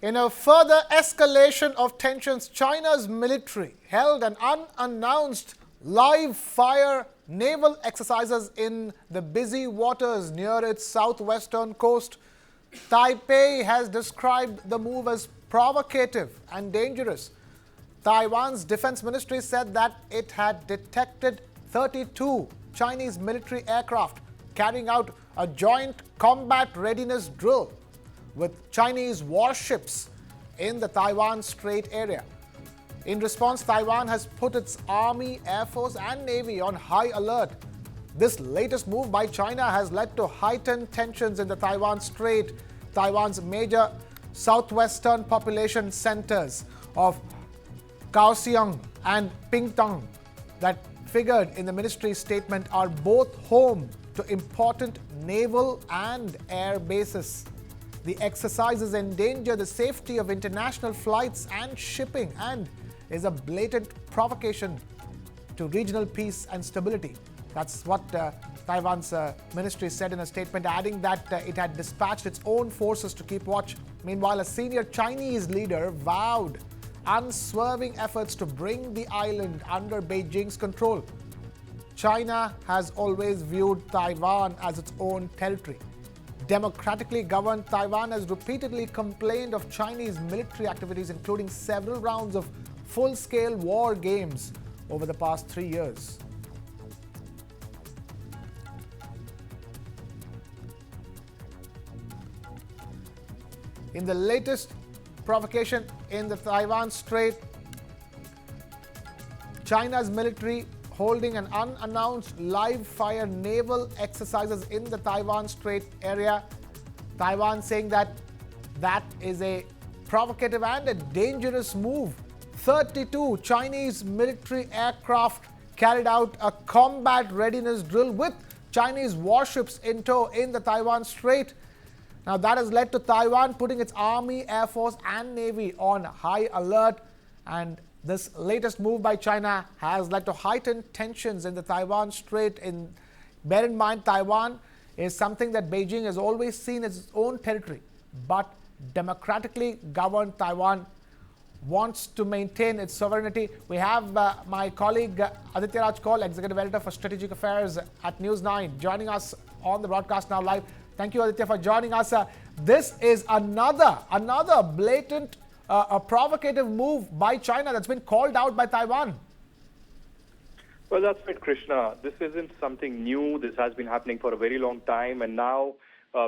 In a further escalation of tensions, China's military held an unannounced live-fire naval exercises in the busy waters near its southwestern coast. Taipei has described the move as provocative and dangerous. Taiwan's defense ministry said that it had detected 32 Chinese military aircraft carrying out a joint combat readiness drill with Chinese warships in the Taiwan Strait area. In response, Taiwan has put its Army, Air Force and Navy on high alert. This latest move by China has led to heightened tensions in the Taiwan Strait, Taiwan's major southwestern population centers of Kaohsiung and Pingtung that figured in the ministry's statement are both home to important naval and air bases. The exercises endanger the safety of international flights and shipping and is a blatant provocation to regional peace and stability. That's what Taiwan's ministry said in a statement, adding that it had dispatched its own forces to keep watch. Meanwhile, a senior Chinese leader vowed unswerving efforts to bring the island under Beijing's control. China has always viewed Taiwan as its own territory. Democratically governed Taiwan has repeatedly complained of Chinese military activities, including several rounds of full-scale war games over the past 3 years. In the latest provocation in the Taiwan Strait, China's military holding an unannounced live-fire naval exercises in the Taiwan Strait area. Taiwan saying that that is a provocative and a dangerous move. 32 Chinese military aircraft carried out a combat readiness drill with Chinese warships in tow in the Taiwan Strait. Now that has led to Taiwan putting its Army, Air Force and Navy on high alert, and this latest move by China has led to heightened tensions in the Taiwan Strait. Bear in mind, Taiwan is something that Beijing has always seen as its own territory, but democratically governed Taiwan wants to maintain its sovereignty. We have my colleague Aditya Raj Kaul, Executive Editor for Strategic Affairs at News9, joining us on the broadcast now live. Thank you, Aditya, for joining us. This is another blatant a provocative move by China that's been called out by Taiwan. Well, that's right, Krishna. This isn't something new. This has been happening for a very long time. And now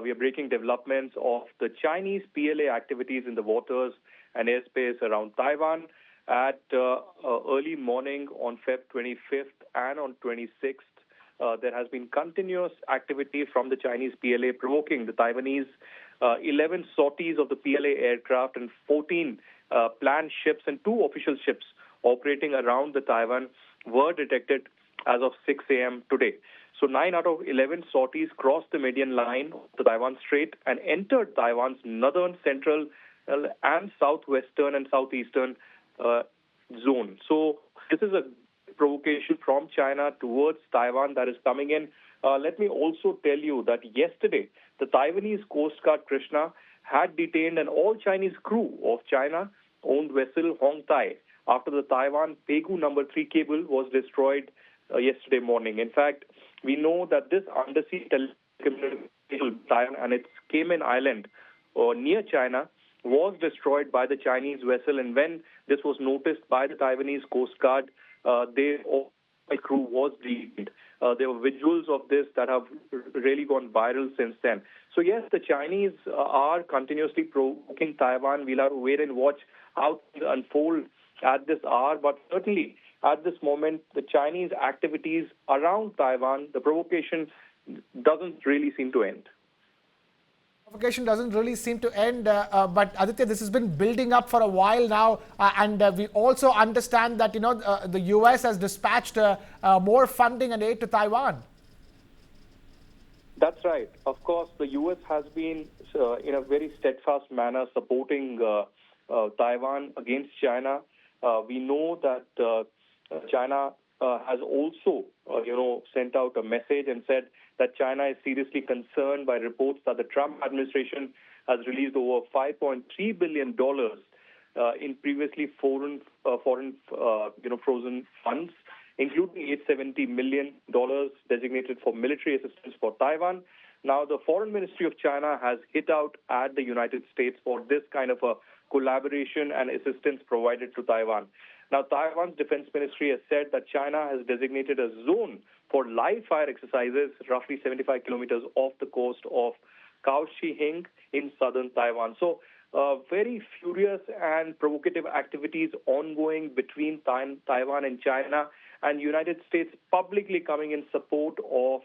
we are breaking developments of the Chinese PLA activities in the waters and airspace around Taiwan. At early morning on Feb 25th and on 26th, there has been continuous activity from the Chinese PLA provoking the Taiwanese. 11 sorties of the PLA aircraft and 14 planned ships and 2 official ships operating around the Taiwan were detected as of 6 a.m. today. So 9 out of 11 sorties crossed the median line of the Taiwan Strait and entered Taiwan's northern, central, and southwestern and southeastern zone. So this is a provocation from China towards Taiwan that is coming in. Let me also tell you that yesterday, the Taiwanese Coast Guard, Krishna, had detained an all-Chinese crew of China-owned vessel Hong Tai after the Taiwan Pegu No. 3 cable was destroyed yesterday morning. In fact, we know that this undersea telecommunication Taiwan and its Cayman Island near China was destroyed by the Chinese vessel. And when this was noticed by the Taiwanese Coast Guard, their crew was detained. There were visuals of this that have really gone viral since then. So yes, the Chinese are continuously provoking Taiwan. We'll have to wait and watch how things unfold at this hour. But certainly at this moment, the Chinese activities around Taiwan, the provocation doesn't really seem to end. Provocation doesn't really seem to end, but Aditya, this has been building up for a while now, and we also understand that the U.S. has dispatched more funding and aid to Taiwan. That's right. Of course, the U.S. has been in a very steadfast manner supporting Taiwan against China. We know that China has also, sent out a message and said that China is seriously concerned by reports that the Trump administration has released over $5.3 billion in previously foreign frozen funds, including $870 million designated for military assistance for Taiwan. Now, the Foreign Ministry of China has hit out at the United States for this kind of a collaboration and assistance provided to Taiwan. Now, Taiwan's Defense Ministry has said that China has designated a zone for live fire exercises roughly 75 kilometers off the coast of Kaohsiung in southern Taiwan. So, very furious and provocative activities ongoing between Taiwan and China, and United States publicly coming in support of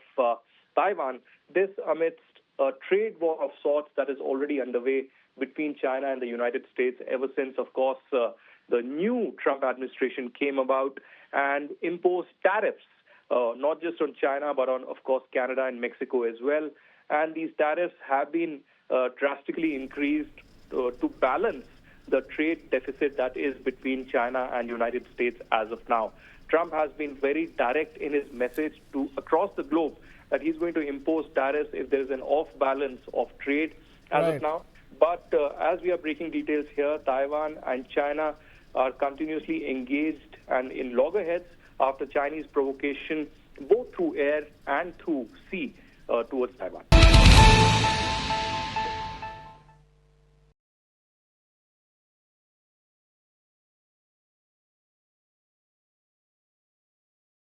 Taiwan. This amidst a trade war of sorts that is already underway between China and the United States ever since, of course, the new Trump administration came about and imposed tariffs, not just on China, but on, of course, Canada and Mexico as well. And these tariffs have been drastically increased to balance the trade deficit that is between China and United States as of now. Trump has been very direct in his message to across the globe that he's going to impose tariffs if there is an off-balance of trade as of now. But as we are breaking details here, Taiwan and China are continuously engaged and in loggerheads after Chinese provocation, both through air and through sea, towards Taiwan.